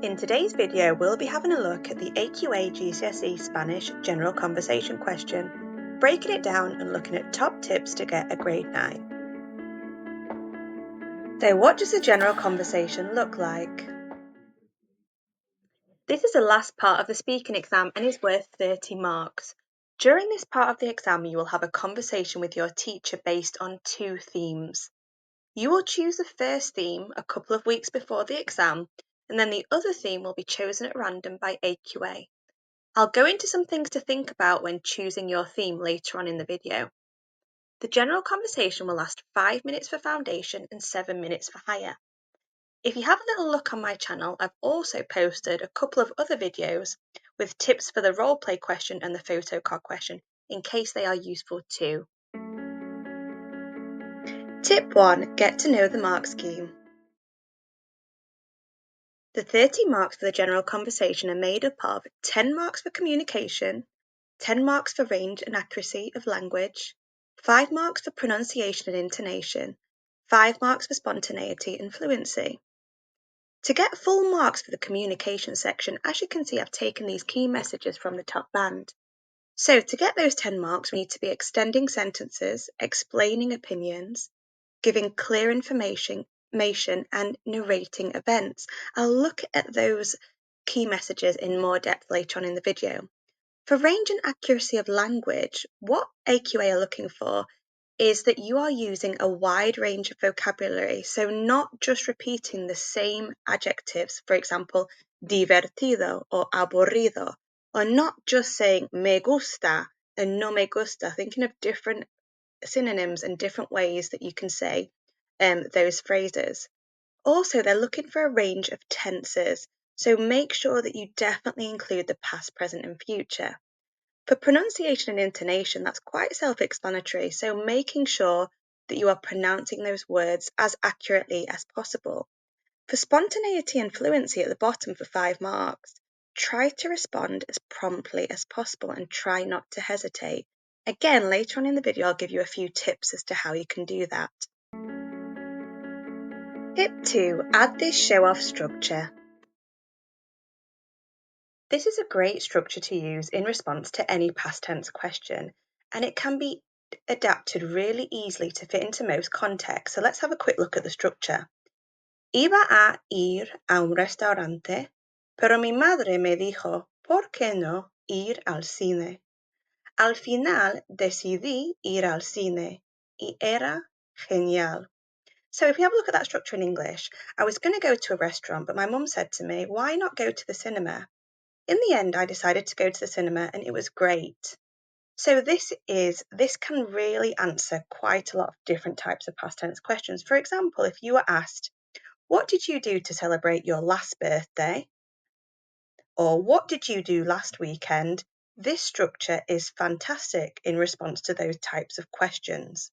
In today's video, we'll be having a look at the AQA GCSE Spanish General Conversation question, breaking it down and looking at top tips to get a grade 9. So what does the general conversation look like? This is the last part of the speaking exam and is worth 30 marks. During this part of the exam, you will have a conversation with your teacher based on 2 themes. You will choose the first theme a couple of weeks before the exam, and then the other theme will be chosen at random by AQA. I'll go into some things to think about when choosing your theme later on in the video. The general conversation will last 5 minutes for foundation and 7 minutes for higher. If you have a little look on my channel, I've also posted a couple of other videos with tips for the role play question and the photo card question in case they are useful too. Tip 1. Get to know the mark scheme. The 30 marks for the general conversation are made up of 10 marks for communication, 10 marks for range and accuracy of language, 5 marks for pronunciation and intonation, 5 marks for spontaneity and fluency. To get full marks for the communication section, as you can see, I've taken these key messages from the top band. So to get those 10 marks, we need to be extending sentences, explaining opinions, giving clear information and narrating events. I'll look at those key messages in more depth later on in the video. For range and accuracy of language, what AQA are looking for is that you are using a wide range of vocabulary, so not just repeating the same adjectives, for example, divertido or aburrido, or not just saying me gusta and no me gusta, thinking of different synonyms and different ways that you can say those phrases. Also, they're looking for a range of tenses, so make sure that you definitely include the past, present and future. For pronunciation and intonation, that's quite self-explanatory, so making sure that you are pronouncing those words as accurately as possible. For spontaneity and fluency at the bottom for 5 marks, try to respond as promptly as possible and try not to hesitate. Again, later on in the video, I'll give you a few tips as to how you can do that. Tip 2. Add this show-off structure. This is a great structure to use in response to any past tense question, and it can be adapted really easily to fit into most contexts. So let's have a quick look at the structure. Iba a ir a un restaurante, pero mi madre me dijo, ¿por qué no ir al cine? Al final decidí ir al cine y era genial. So if we have a look at that structure in English, I was going to go to a restaurant, but my mum said to me, why not go to the cinema? In the end, I decided to go to the cinema and it was great. So this can really answer quite a lot of different types of past tense questions. For example, if you were asked, what did you do to celebrate your last birthday? Or what did you do last weekend? This structure is fantastic in response to those types of questions.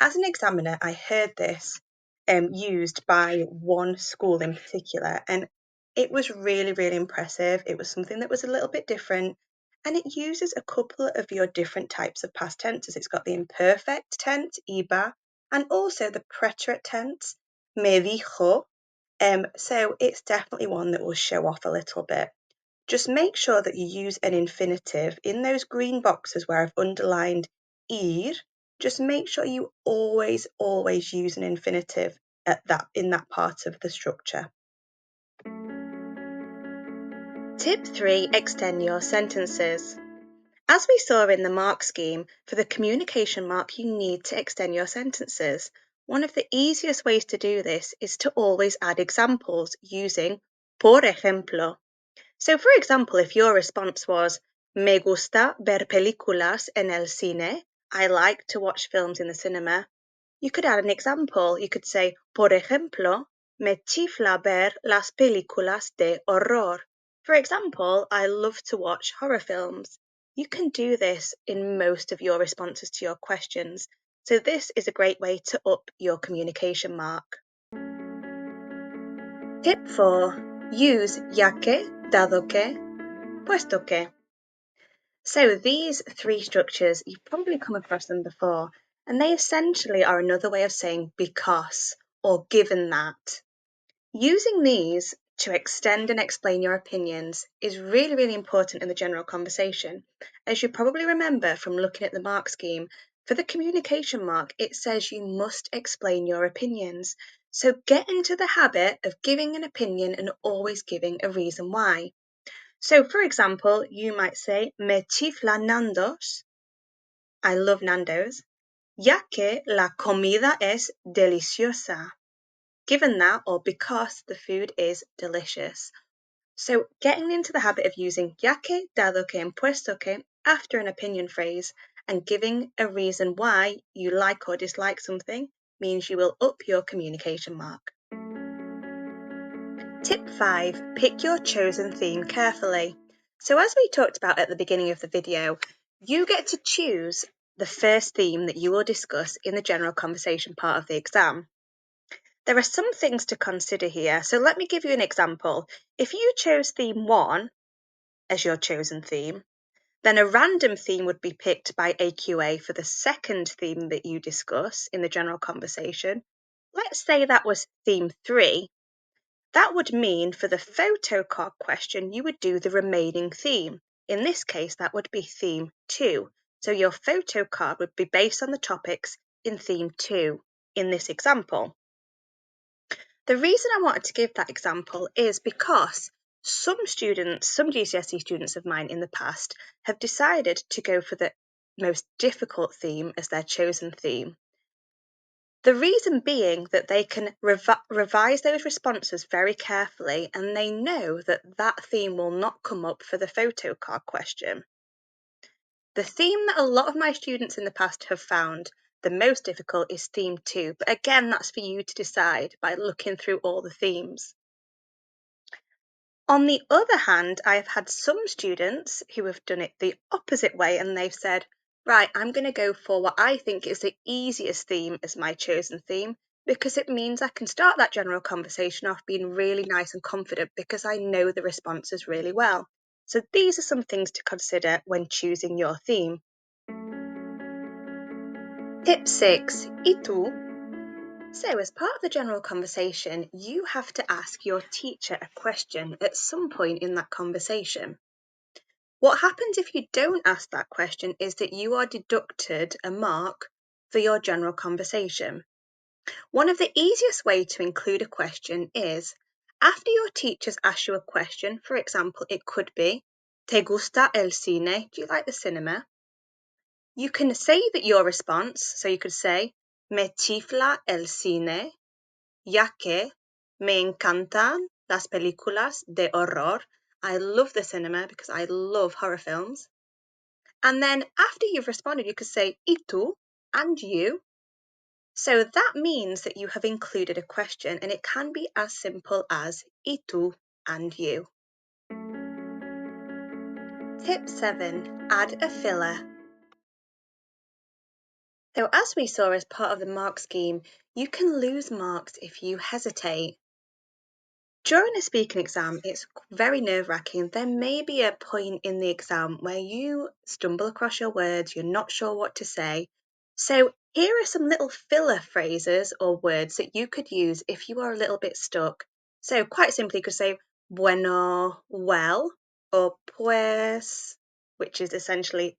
As an examiner, I heard this used by one school in particular, and it was really, really impressive. It was something that was a little bit different, and it uses a couple of your different types of past tenses. It's got the imperfect tense, iba, and also the preterite tense, me dijo. So it's definitely one that will show off a little bit. Just make sure that you use an infinitive in those green boxes where I've underlined ir. Just make sure you always use an infinitive in that part of the structure. Tip 3. Extend your sentences. As we saw in the mark scheme, for the communication mark you need to extend your sentences. One of the easiest ways to do this is to always add examples using por ejemplo. So for example, if your response was me gusta ver películas en el cine, I like to watch films in the cinema, you could add an example. You could say, por ejemplo, me chifla ver las películas de horror. For example, I love to watch horror films. You can do this in most of your responses to your questions. So this is a great way to up your communication mark. Tip 4. Use ya que, dado que, puesto que. So these 3 structures, you've probably come across them before, and they essentially are another way of saying because or given that. Using these, To extend and explain your opinions is really, really important in the general conversation. As you probably remember from looking at the mark scheme, for the communication mark, it says you must explain your opinions. So get into the habit of giving an opinion and always giving a reason why. So, for example, you might say, Me chifla Nandos, I love Nando's, ya que la comida es deliciosa. Given that, or because the food is delicious. So getting into the habit of using ya que, dado que, and puesto que after an opinion phrase and giving a reason why you like or dislike something means you will up your communication mark. Tip 5. Pick your chosen theme carefully. So as we talked about at the beginning of the video, you get to choose the first theme that you will discuss in the general conversation part of the exam. There are some things to consider here, so let me give you an example. If you chose theme 1 as your chosen theme, then a random theme would be picked by AQA for the second theme that you discuss in the general conversation. Let's say that was theme 3. That would mean for the photo card question, you would do the remaining theme. In this case, that would be theme 2. So your photo card would be based on the topics in theme 2 in this example. The reason I wanted to give that example is because some GCSE students of mine in the past have decided to go for the most difficult theme as their chosen theme. The reason being that they can revise those responses very carefully and they know that that theme will not come up for the photo card question. The theme that a lot of my students in the past have found the most difficult is theme 2, but again, that's for you to decide by looking through all the themes. On the other hand, I have had some students who have done it the opposite way and they've said, right, I'm going to go for what I think is the easiest theme as my chosen theme because it means I can start that general conversation off being really nice and confident because I know the responses really well. So these are some things to consider when choosing your theme. Tip 6. ¿Y tú? So, as part of the general conversation, you have to ask your teacher a question at some point in that conversation. What happens if you don't ask that question is that you are deducted a mark for your general conversation. One of the easiest ways to include a question is, after your teachers ask you a question, for example, it could be, ¿Te gusta el cine? Do you like the cinema? You can say that your response, so you could say, Me chifla el cine, ya que me encantan las películas de horror. I love the cinema because I love horror films. And then after you've responded, you could say, ¿Y tú? And you. So that means that you have included a question and it can be as simple as ¿Y tú? And you. Tip 7. Add a filler. So as we saw as part of the mark scheme, you can lose marks if you hesitate. During a speaking exam, it's very nerve-wracking. There may be a point in the exam where you stumble across your words, you're not sure what to say. So here are some little filler phrases or words that you could use if you are a little bit stuck. So quite simply, you could say bueno, well, or pues, which is essentially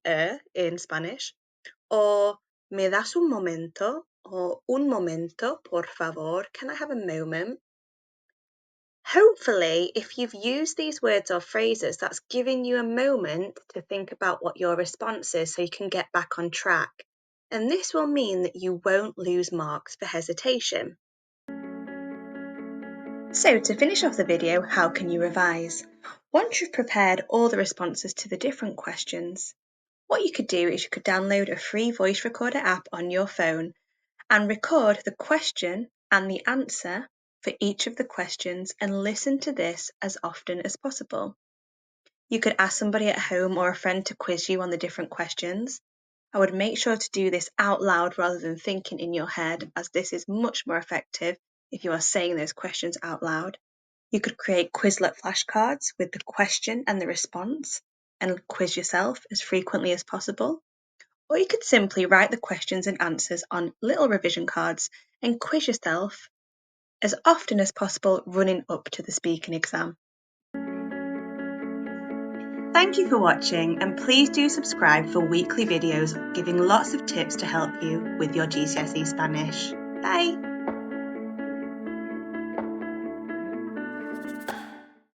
in Spanish, or me das un momento, or un momento, por favor, can I have a moment? Hopefully, if you've used these words or phrases, that's giving you a moment to think about what your response is so you can get back on track. And this will mean that you won't lose marks for hesitation. So to finish off the video, how can you revise? Once you've prepared all the responses to the different questions, what you could do is you could download a free voice recorder app on your phone and record the question and the answer for each of the questions and listen to this as often as possible. You could ask somebody at home or a friend to quiz you on the different questions. I would make sure to do this out loud rather than thinking in your head, as this is much more effective if you are saying those questions out loud. You could create Quizlet flashcards with the question and the response and quiz yourself as frequently as possible. Or you could simply write the questions and answers on little revision cards and quiz yourself as often as possible running up to the speaking exam. Thank you for watching, and please do subscribe for weekly videos giving lots of tips to help you with your GCSE Spanish. Bye!